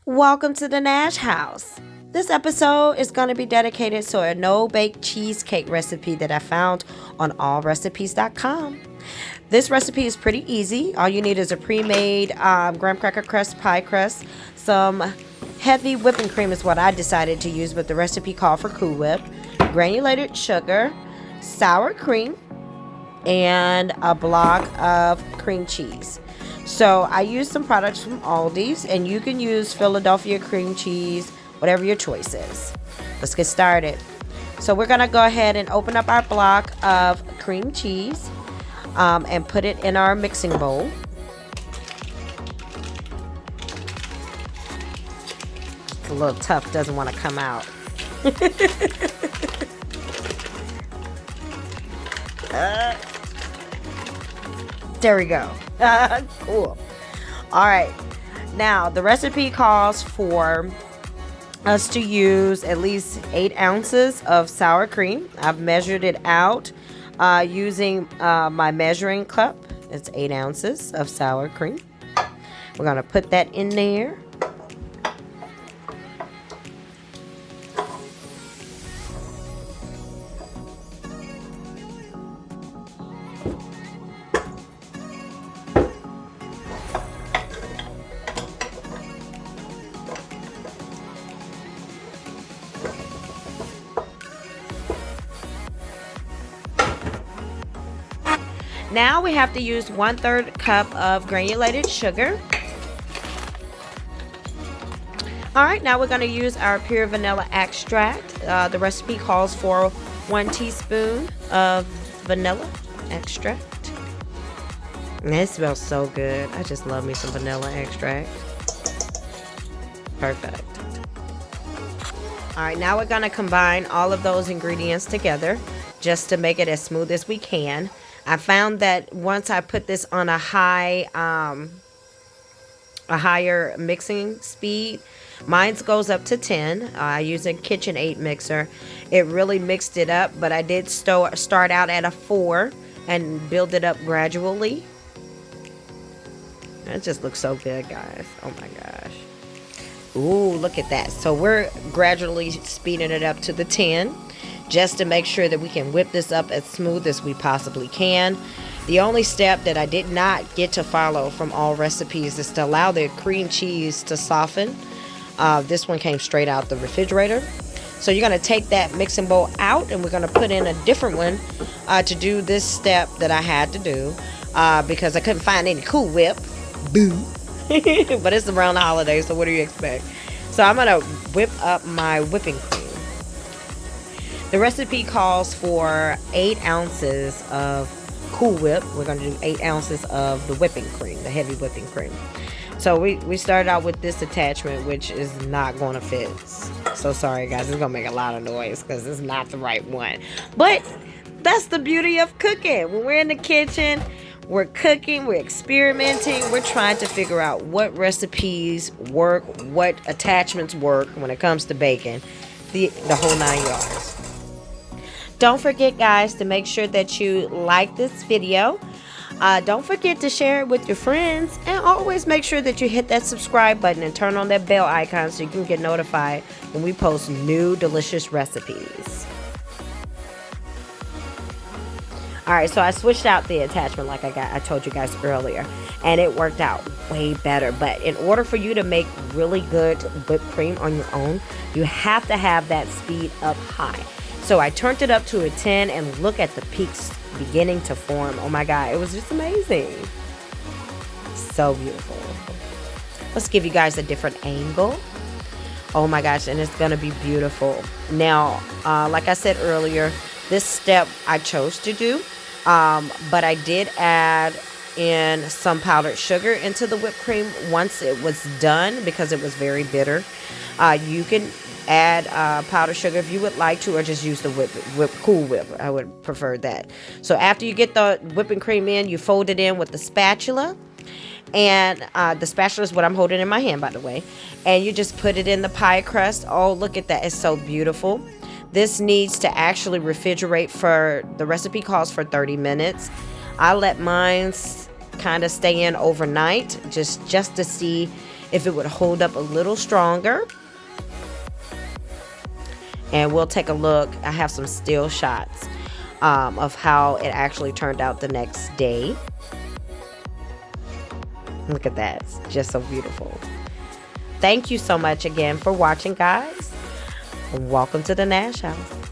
Welcome to the Nash House. This episode is going to be dedicated to a no-bake cheesecake recipe that I found on allrecipes.com. This recipe is pretty easy. All you need is a pre-made graham cracker crust pie crust. Some heavy whipping cream is what I decided to use, but the recipe called for Cool Whip. Granulated sugar, sour cream, and a block of cream cheese. So I used some products from Aldi's, and you can use Philadelphia cream cheese, whatever your choice is. Let's get started. So we're going to go ahead and open up our block of cream cheese and put it in our mixing bowl. It's a little tough, doesn't want to come out. There we go. Cool. All right. Now, the recipe calls for us to use at least 8 ounces of sour cream. I've measured it out using my measuring cup. It's 8 ounces of sour cream. We're going to put that in there. Now we have to use 1/3 cup of granulated sugar. All right, now we're going to use our pure vanilla extract. The recipe calls for 1 teaspoon of vanilla extract. And it smells so good. I just love me some vanilla extract. Perfect. All right, now we're going to combine all of those ingredients together just to make it as smooth as we can. I found that once I put this on a higher mixing speed, mine goes up to 10. I use a KitchenAid mixer. It really mixed it up, but I did start out at a 4 and build it up gradually. It just looks so good, guys. Oh my gosh. Ooh, look at that. So we're gradually speeding it up to the 10. Just to make sure that we can whip this up as smooth as we possibly can. The only step that I did not get to follow from Allrecipes is to allow the cream cheese to soften. This one came straight out the refrigerator. So you're going to take that mixing bowl out, and we're going to put in a different one to do this step that I had to do because I couldn't find any Cool Whip. Boo. But it's around the holidays, so what do you expect? So I'm going to whip up my whipping cream. The recipe calls for 8 ounces of Cool Whip. We're going to do 8 ounces of the whipping cream, the heavy whipping cream. So we started out with this attachment, which is not going to fit. So sorry, guys. It's going to make a lot of noise because it's not the right one. But that's the beauty of cooking. When we're in the kitchen, we're cooking, we're experimenting, we're trying to figure out what recipes work, what attachments work when it comes to baking, the whole 9 yards. Don't forget, guys, to make sure that you like this video. Don't forget to share it with your friends. And always make sure that you hit that subscribe button and turn on that bell icon so you can get notified when we post new delicious recipes. Alright, so I switched out the attachment like I told you guys earlier. And it worked out way better. But in order for you to make really good whipped cream on your own, you have to have that speed up high. So I turned it up to a 10 and look at the peaks beginning to form. Oh my God, it was just amazing. So beautiful. Let's give you guys a different angle. Oh my gosh, and it's going to be beautiful. Now, like I said earlier, this step I chose to do, but I did add in some powdered sugar into the whipped cream once it was done because it was very bitter. You can add powdered sugar if you would like to, or just use the Cool Whip. I would prefer that. So after you get the whipping cream in, you fold it in with the spatula. And the spatula is what I'm holding in my hand, by the way. And you just put it in the pie crust. Oh, look at that. It's so beautiful. This needs to actually refrigerate for, the recipe calls for 30 minutes. I let mine kind of stay in overnight just to see if it would hold up a little stronger. And we'll take a look. I have some still shots of how it actually turned out the next day. Look at that. It's just so beautiful. Thank you so much again for watching, guys. Welcome to the Nash House.